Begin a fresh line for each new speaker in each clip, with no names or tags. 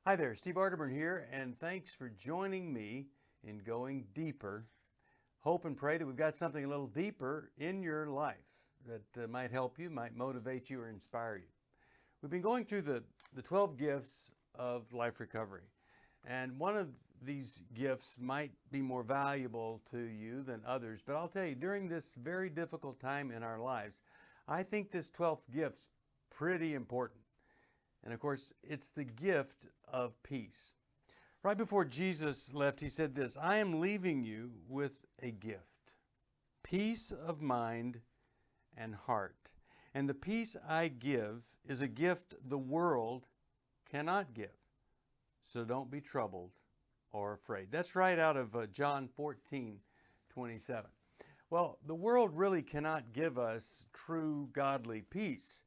Hi there, Steve Arterburn here, and thanks for joining me in Going Deeper. Hope and pray that we've got something a little deeper in your life that might help you, might motivate you, or inspire you. We've been going through the 12 gifts of life recovery, and one of these gifts might be more valuable to you than others, but I'll tell you, during this very difficult time in our lives, I think this 12th gift's pretty important. And of course, it's the gift of peace. Right before Jesus left, he said this, I am leaving you with a gift, peace of mind and heart. And the peace I give is a gift the world cannot give. So don't be troubled or afraid. That's right out of John 14:27. Well, the world really cannot give us true godly peace.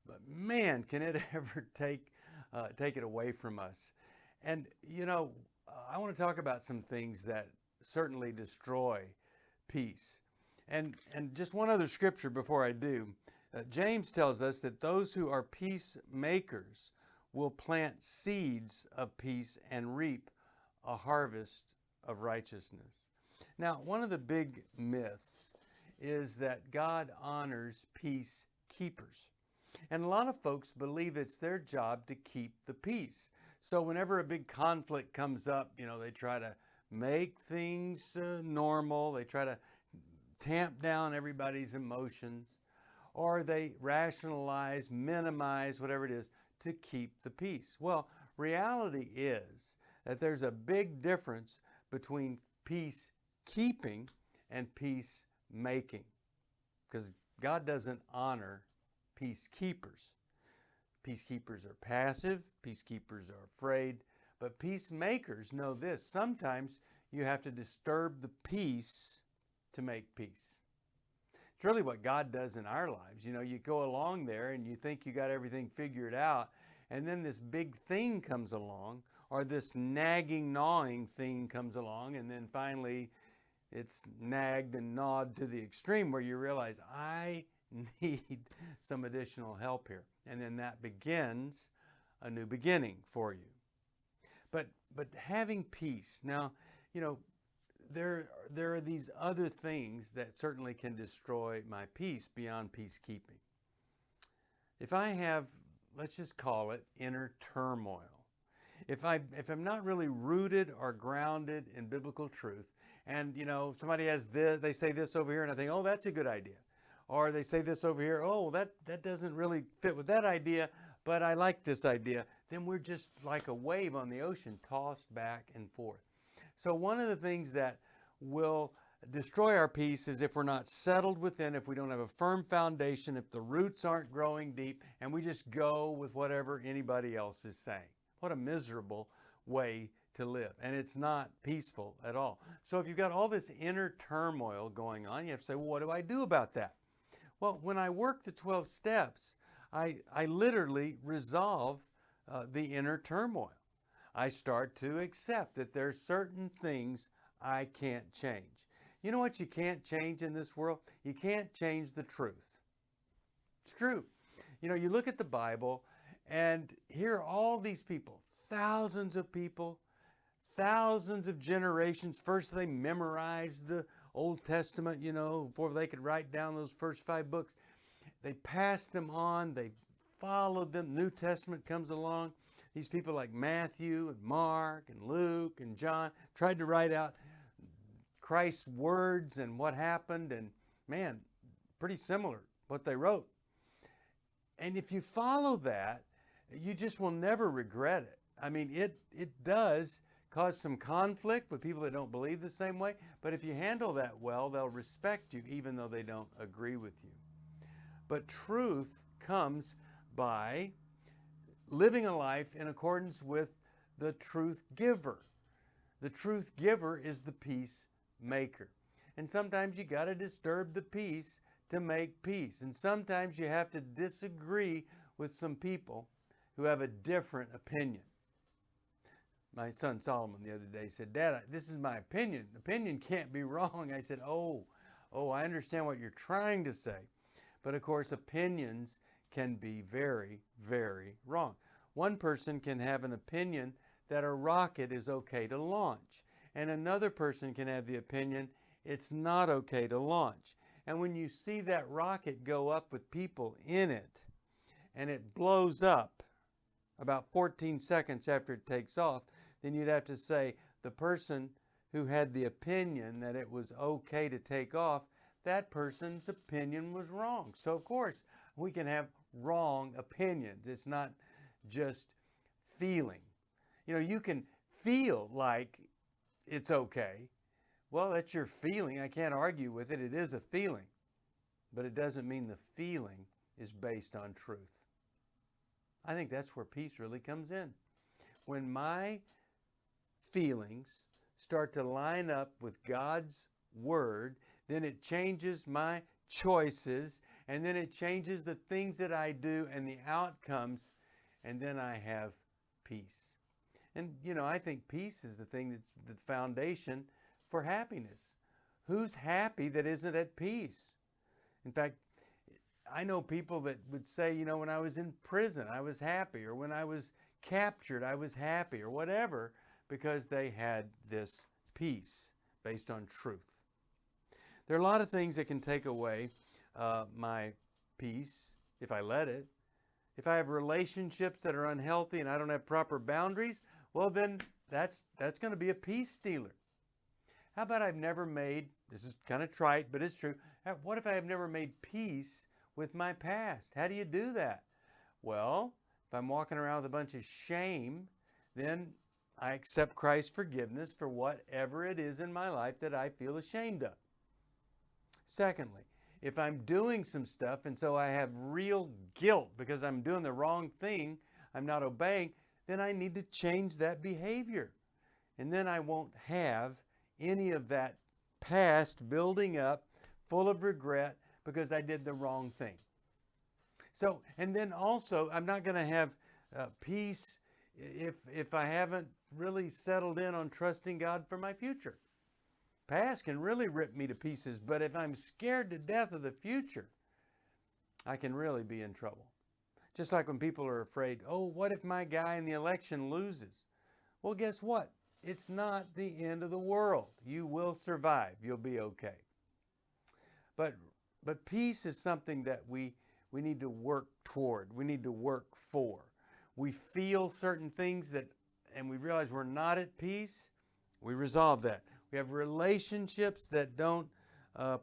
But man, can it ever take it away from us? And I want to talk about some things that certainly destroy peace. And just one other scripture before I do. James tells us that those who are peacemakers will plant seeds of peace and reap a harvest of righteousness. Now, one of the big myths is that God honors peacekeepers. And a lot of folks believe it's their job to keep the peace. So whenever a big conflict comes up, they try to make things normal. They try to tamp down everybody's emotions, or they rationalize, minimize, whatever it is, to keep the peace. Well, reality is that there's a big difference between peacekeeping and peacemaking, because God doesn't honor peacekeepers. Peacekeepers are passive, peacekeepers are afraid, but peacemakers know this. Sometimes you have to disturb the peace to make peace. It's really what God does in our lives. You go along there and you think you got everything figured out, and then this big thing comes along, or this nagging, gnawing thing comes along, and then finally it's nagged and gnawed to the extreme where you realize, I need some additional help here. And then that begins a new beginning for you. But having peace. Now, there are these other things that certainly can destroy my peace beyond peacekeeping. If I have, let's just call it inner turmoil. If I'm not really rooted or grounded in biblical truth, and somebody has this, they say this over here, and I think, oh, that's a good idea. Or they say this over here, oh, that doesn't really fit with that idea, but I like this idea. Then we're just like a wave on the ocean, tossed back and forth. So one of the things that will destroy our peace is if we're not settled within, if we don't have a firm foundation, if the roots aren't growing deep, and we just go with whatever anybody else is saying. What a miserable way to live. And it's not peaceful at all. So if you've got all this inner turmoil going on, you have to say, well, what do I do about that? Well, when I work the 12 steps, I literally resolve the inner turmoil. I start to accept that there's certain things I can't change. You know what you can't change in this world? You can't change the truth. It's true. You look at the Bible and here are all these people, thousands of people, thousands of generations. First they memorized the Old Testament, before they could write down those first 5 books. They passed them on, they followed them. New Testament comes along. These people like Matthew and Mark and Luke and John tried to write out Christ's words and what happened, and man, pretty similar what they wrote. And if you follow that, you just will never regret it. I mean, it does cause some conflict with people that don't believe the same way, but if you handle that well, they'll respect you even though they don't agree with you. But truth comes by living a life in accordance with the truth giver. The truth giver is the peacemaker. And sometimes you got to disturb the peace to make peace. And sometimes you have to disagree with some people who have a different opinion. My son Solomon the other day said, Dad, this is my opinion. Opinion can't be wrong. I said, oh, I understand what you're trying to say. But of course, opinions can be very, very wrong. One person can have an opinion that a rocket is okay to launch, and another person can have the opinion it's not okay to launch. And when you see that rocket go up with people in it, and it blows up about 14 seconds after it takes off, then you'd have to say the person who had the opinion that it was okay to take off, that person's opinion was wrong. So of course, we can have wrong opinions. It's not just feeling. You know, you can feel like it's okay. Well, that's your feeling. I can't argue with it. It is a feeling. But it doesn't mean the feeling is based on truth. I think that's where peace really comes in. When my feelings start to line up with God's Word, then it changes my choices, and then it changes the things that I do and the outcomes, and then I have peace. And, you know, I think peace is the thing that's the foundation for happiness. Who's happy that isn't at peace? In fact, I know people that would say, you know, when I was in prison, I was happy, or when I was captured, I was happy, or whatever, because they had this peace based on truth. There are a lot of things that can take away my peace if I let it. If I have relationships that are unhealthy and I don't have proper boundaries, well, then that's going to be a peace stealer. How about I've never made, this is kind of trite, but it's true, what if I have never made peace with my past? How do you do that? Well, if I'm walking around with a bunch of shame, then I accept Christ's forgiveness for whatever it is in my life that I feel ashamed of. Secondly, if I'm doing some stuff and so I have real guilt because I'm doing the wrong thing, I'm not obeying, then I need to change that behavior. And then I won't have any of that past building up full of regret because I did the wrong thing. So, and then also, I'm not going to have peace if I haven't really settled in on trusting God for my future. Past can really rip me to pieces, but if I'm scared to death of the future, I can really be in trouble. Just like when people are afraid, oh, what if my guy in the election loses? Well, guess what? It's not the end of the world. You will survive. You'll be okay. But peace is something that we need to work toward. We need to work for. We feel certain things and we realize we're not at peace. We resolve that. We have relationships that don't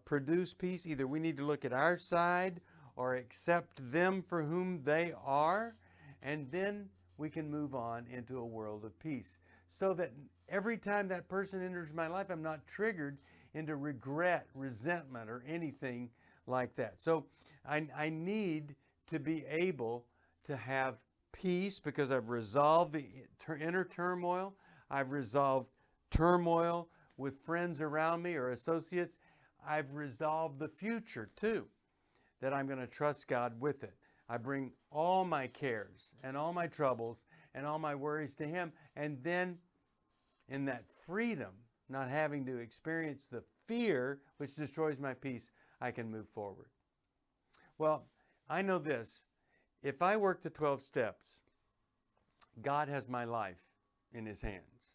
produce peace. Either we need to look at our side or accept them for whom they are, and then we can move on into a world of peace. So that every time that person enters my life, I'm not triggered into regret, resentment, or anything like that. So I need to be able to have peace because I've resolved the inner turmoil. I've resolved turmoil with friends around me or associates. I've resolved the future too, that I'm going to trust God with it. I bring all my cares and all my troubles and all my worries to Him. And then in that freedom, not having to experience the fear which destroys my peace, I can move forward. Well, I know this. If I work the 12 steps, God has my life in His hands.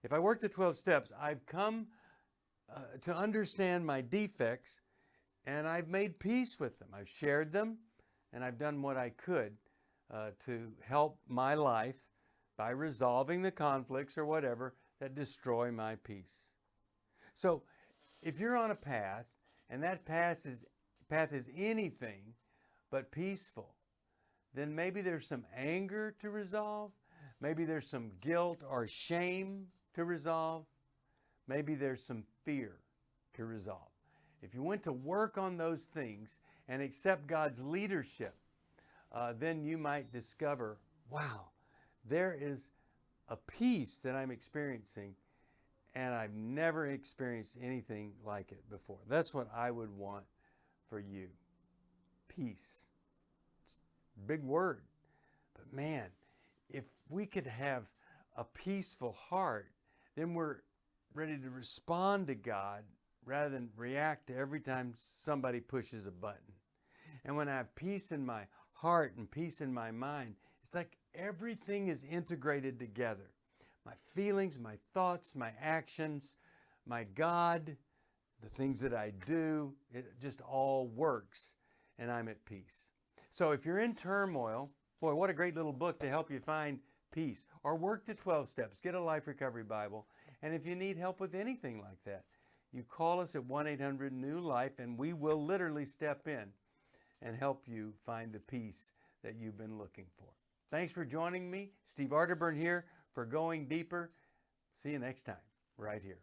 If I work the 12 steps, I've come to understand my defects, and I've made peace with them. I've shared them, and I've done what I could to help my life by resolving the conflicts or whatever that destroy my peace. So if you're on a path, and that path is anything but peaceful, then maybe there's some anger to resolve. Maybe there's some guilt or shame to resolve. Maybe there's some fear to resolve. If you went to work on those things and accept God's leadership, then you might discover, wow, there is a peace that I'm experiencing, and I've never experienced anything like it before. That's what I would want for you. Peace. It's a big word. But man, if we could have a peaceful heart, then we're ready to respond to God rather than react to every time somebody pushes a button. And when I have peace in my heart and peace in my mind, it's like everything is integrated together. My feelings, my thoughts, my actions, my God, the things that I do, it just all works, and I'm at peace. So if you're in turmoil, boy, what a great little book to help you find peace. Or work the 12 steps, get a Life Recovery Bible. And if you need help with anything like that, you call us at 1-800-NEW-LIFE, and we will literally step in and help you find the peace that you've been looking for. Thanks for joining me. Steve Arterburn here for Going Deeper. See you next time, right here.